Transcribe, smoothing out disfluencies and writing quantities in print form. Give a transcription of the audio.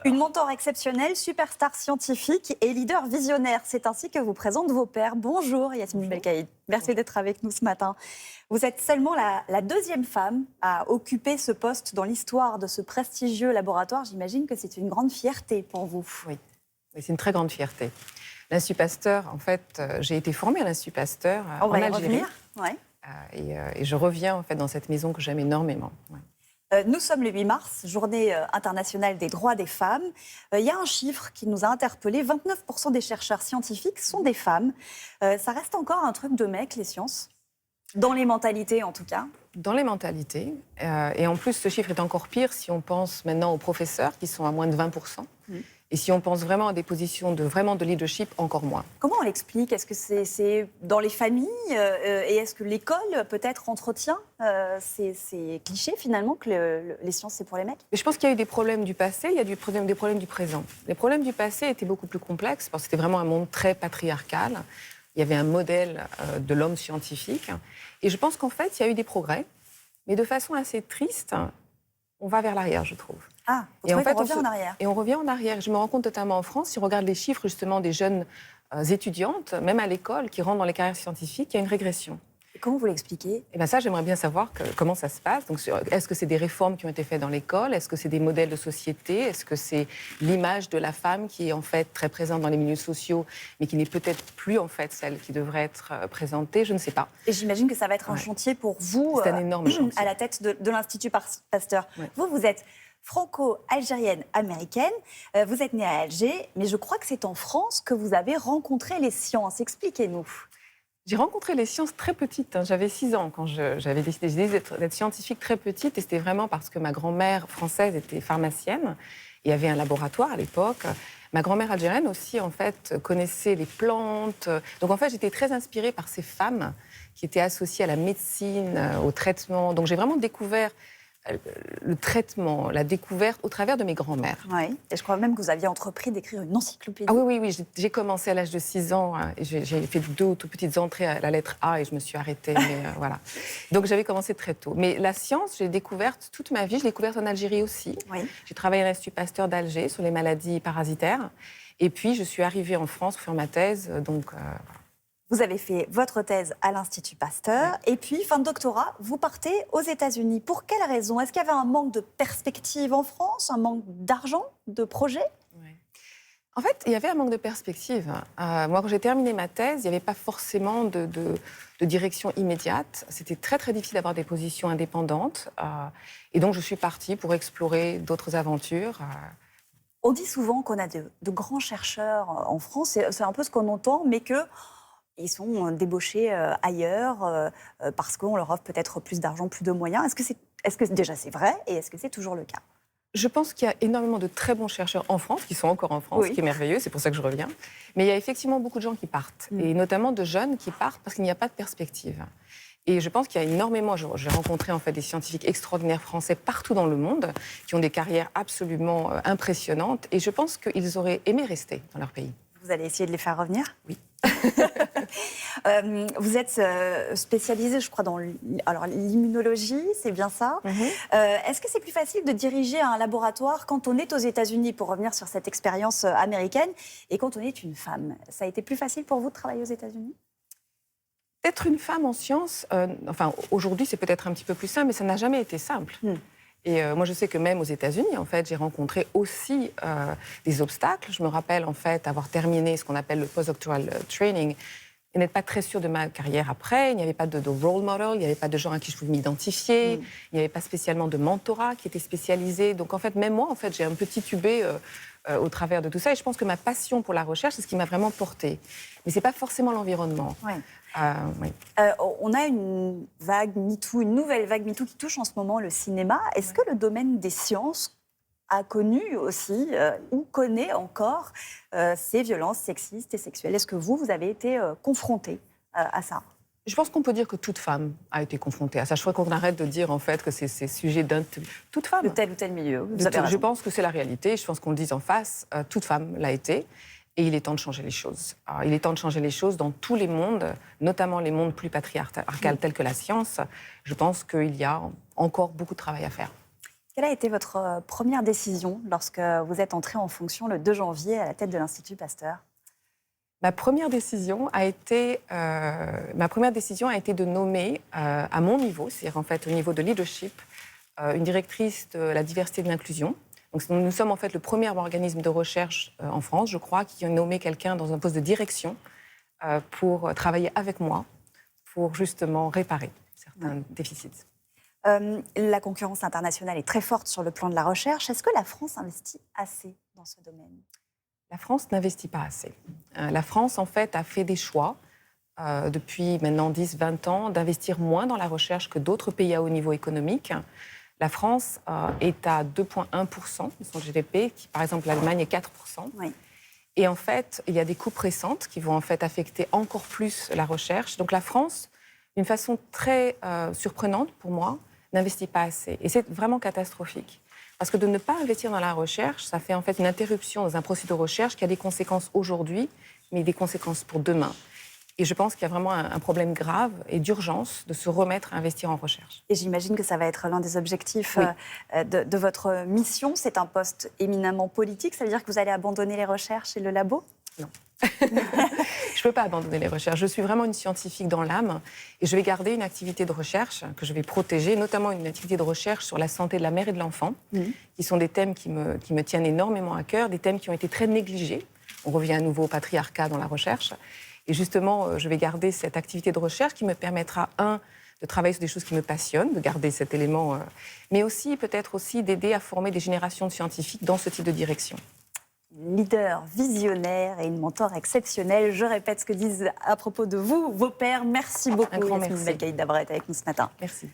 Une mentor exceptionnelle, superstar scientifique et leader visionnaire. C'est ainsi que vous présente vos pairs. Bonjour Yasmine Belkaïd. Merci d'être avec nous ce matin. Vous êtes seulement la deuxième femme à occuper ce poste dans l'histoire de ce prestigieux laboratoire. J'imagine que c'est une grande fierté pour vous. Oui, c'est une très grande fierté. L'Institut Pasteur, en fait, j'ai été formée à l'Institut Pasteur On en va y Algérie. revenir. Ouais. Et je reviens en fait dans cette maison que j'aime énormément. Ouais. Nous sommes le 8 mars, journée internationale des droits des femmes. Il y a un chiffre qui nous a interpellés. 29% des chercheurs scientifiques sont des femmes. Ça reste encore un truc de mec, les sciences. Dans les mentalités, en tout cas. Dans les mentalités. Et en plus, ce chiffre est encore pire si on pense maintenant aux professeurs, qui sont à moins de 20%. Et si on pense vraiment à des positions de leadership, encore moins. Comment on l'explique? Est-ce que c'est dans les familles? Et est-ce que l'école, peut-être, entretient ces clichés, finalement, que les sciences, c'est pour les mecs? Mais je pense qu'il y a eu des problèmes du passé, il y a des problèmes du présent. Les problèmes du passé étaient beaucoup plus complexes, parce que c'était vraiment un monde très patriarcal. Il y avait un modèle de l'homme scientifique. Et je pense qu'en fait, il y a eu des progrès, mais de façon assez triste, on va vers l'arrière, je trouve. Ah, vous trouvez qu'on revient en arrière? Et on revient en arrière. Je me rends compte notamment en France, si on regarde les chiffres justement des jeunes étudiantes, même à l'école, qui rentrent dans les carrières scientifiques, il y a une régression. Et comment vous l'expliquez? Et bien ça, j'aimerais bien savoir comment ça se passe. Donc, est-ce que c'est des réformes qui ont été faites dans l'école? Est-ce que c'est des modèles de société? Est-ce que c'est l'image de la femme qui est en fait très présente dans les milieux sociaux, mais qui n'est peut-être plus en fait celle qui devrait être présentée? Je ne sais pas. Et j'imagine que ça va être un chantier pour vous, c'est un énorme chantier. À la tête de l'Institut Pasteur. Ouais. Vous êtes franco-algérienne américaine. Vous êtes née à Alger, mais je crois que c'est en France que vous avez rencontré les sciences. Expliquez-nous. J'ai rencontré les sciences très petite. J'avais 6 ans quand j'avais décidé d'être scientifique très petite. Et c'était vraiment parce que ma grand-mère française était pharmacienne. Il y avait un laboratoire à l'époque. Ma grand-mère algérienne aussi, en fait, connaissait les plantes. Donc, en fait, j'étais très inspirée par ces femmes qui étaient associées à la médecine, au traitement. Donc, j'ai vraiment découvert le traitement, la découverte au travers de mes grands-mères. Oui, et je crois même que vous aviez entrepris d'écrire une encyclopédie. Ah oui, j'ai commencé à l'âge de 6 ans, et j'ai fait 2 tout petites entrées à la lettre A et je me suis arrêtée, mais voilà. Donc j'avais commencé très tôt. Mais la science, j'ai découverte toute ma vie, je l'ai découverte en Algérie aussi. Oui. J'ai travaillé à l'Institut Pasteur d'Alger sur les maladies parasitaires, et puis je suis arrivée en France pour faire ma thèse, donc... Vous avez fait votre thèse à l'Institut Pasteur, et puis, fin de doctorat, vous partez aux États-Unis. Pour quelle raison? Est-ce qu'il y avait un manque de perspective en France, un manque d'argent, de projets? En fait, il y avait un manque de perspective. Moi, quand j'ai terminé ma thèse, il n'y avait pas forcément de direction immédiate. C'était très, très difficile d'avoir des positions indépendantes. Et donc, je suis partie pour explorer d'autres aventures. On dit souvent qu'on a de grands chercheurs en France, c'est un peu ce qu'on entend, mais qu'ils sont débauchés ailleurs parce qu'on leur offre peut-être plus d'argent, plus de moyens. Est-ce que déjà c'est vrai et est-ce que c'est toujours le cas? Je pense qu'il y a énormément de très bons chercheurs en France, qui sont encore en France, Oui. ce qui est merveilleux, c'est pour ça que je reviens. Mais il y a effectivement beaucoup de gens qui partent, et notamment de jeunes qui partent parce qu'il n'y a pas de perspective. Et je pense qu'il y a énormément, j'ai rencontré en fait des scientifiques extraordinaires français partout dans le monde, qui ont des carrières absolument impressionnantes, et je pense qu'ils auraient aimé rester dans leur pays. Vous allez essayer de les faire revenir? Oui. Vous êtes spécialisée, je crois, dans l'immunologie, c'est bien ça. Est-ce que c'est plus facile de diriger un laboratoire quand on est aux États-Unis, pour revenir sur cette expérience américaine, et quand on est une femme? Ça a été plus facile pour vous de travailler aux États-Unis? Être une femme en sciences, aujourd'hui c'est peut-être un petit peu plus simple, mais ça n'a jamais été simple. Et moi, je sais que même aux États-Unis, en fait, j'ai rencontré aussi des obstacles. Je me rappelle, en fait, avoir terminé ce qu'on appelle le postdoctoral training et n'être pas très sûre de ma carrière après. Il n'y avait pas de role model, il n'y avait pas de gens à qui je pouvais m'identifier. Il n'y avait pas spécialement de mentorat qui était spécialisé. Donc, en fait, même moi, en fait, j'ai un petit tubé au travers de tout ça. Et je pense que ma passion pour la recherche, c'est ce qui m'a vraiment portée. Mais ce n'est pas forcément l'environnement. Oui. Oui. On a une vague MeToo, une nouvelle vague MeToo qui touche en ce moment le cinéma. Est-ce que le domaine des sciences a connu aussi ou connaît encore ces violences sexistes et sexuelles? Est-ce que vous avez été confrontée à ça? Je pense qu'on peut dire que toute femme a été confrontée à ça. Je crois qu'on arrête de dire en fait que c'est sujet d'un... Toute femme. De tel ou tel milieu. Vous avez raison. Je pense que c'est la réalité. Je pense qu'on le dise en face. Toute femme l'a été. Et il est temps de changer les choses. Il est temps de changer les choses dans tous les mondes, notamment les mondes plus patriarcales tels que la science. Je pense qu'il y a encore beaucoup de travail à faire. Quelle a été votre première décision lorsque vous êtes entrée en fonction le 2 janvier à la tête de l'Institut Pasteur? Ma première décision a été de nommer à mon niveau, c'est-à-dire en fait au niveau de leadership, une directrice de la diversité et de l'inclusion. Donc, nous sommes en fait le premier organisme de recherche en France, je crois, qui a nommé quelqu'un dans un poste de direction pour travailler avec moi, pour justement réparer certains déficits. La concurrence internationale est très forte sur le plan de la recherche. Est-ce que la France investit assez dans ce domaine? La France n'investit pas assez. La France, en fait, a fait des choix depuis maintenant 10-20 ans d'investir moins dans la recherche que d'autres pays à haut niveau économique. La France est à 2,1% de son GDP, qui, par exemple, l'Allemagne est 4%. Oui. Et en fait, il y a des coupes récentes qui vont en fait affecter encore plus la recherche. Donc la France, d'une façon très surprenante pour moi, n'investit pas assez. Et c'est vraiment catastrophique. Parce que de ne pas investir dans la recherche, ça fait en fait une interruption dans un processus de recherche qui a des conséquences aujourd'hui, mais des conséquences pour demain. Et je pense qu'il y a vraiment un problème grave et d'urgence de se remettre à investir en recherche. Et j'imagine que ça va être l'un des objectifs Oui. de votre mission. C'est un poste éminemment politique. Ça veut dire que vous allez abandonner les recherches et le labo? Non. Je ne peux pas abandonner les recherches. Je suis vraiment une scientifique dans l'âme et je vais garder une activité de recherche que je vais protéger, notamment une activité de recherche sur la santé de la mère et de l'enfant, qui sont des thèmes qui me tiennent énormément à cœur, des thèmes qui ont été très négligés. On revient à nouveau au patriarcat dans la recherche. Et justement, je vais garder cette activité de recherche qui me permettra, de travailler sur des choses qui me passionnent, de garder cet élément, mais aussi peut-être aussi d'aider à former des générations de scientifiques dans ce type de direction. Leader, visionnaire et une mentor exceptionnelle. Je répète ce que disent à propos de vous, vos pères. Merci beaucoup, Un grand Yasmine merci. Belkaïd, d'avoir été avec nous ce matin. Merci.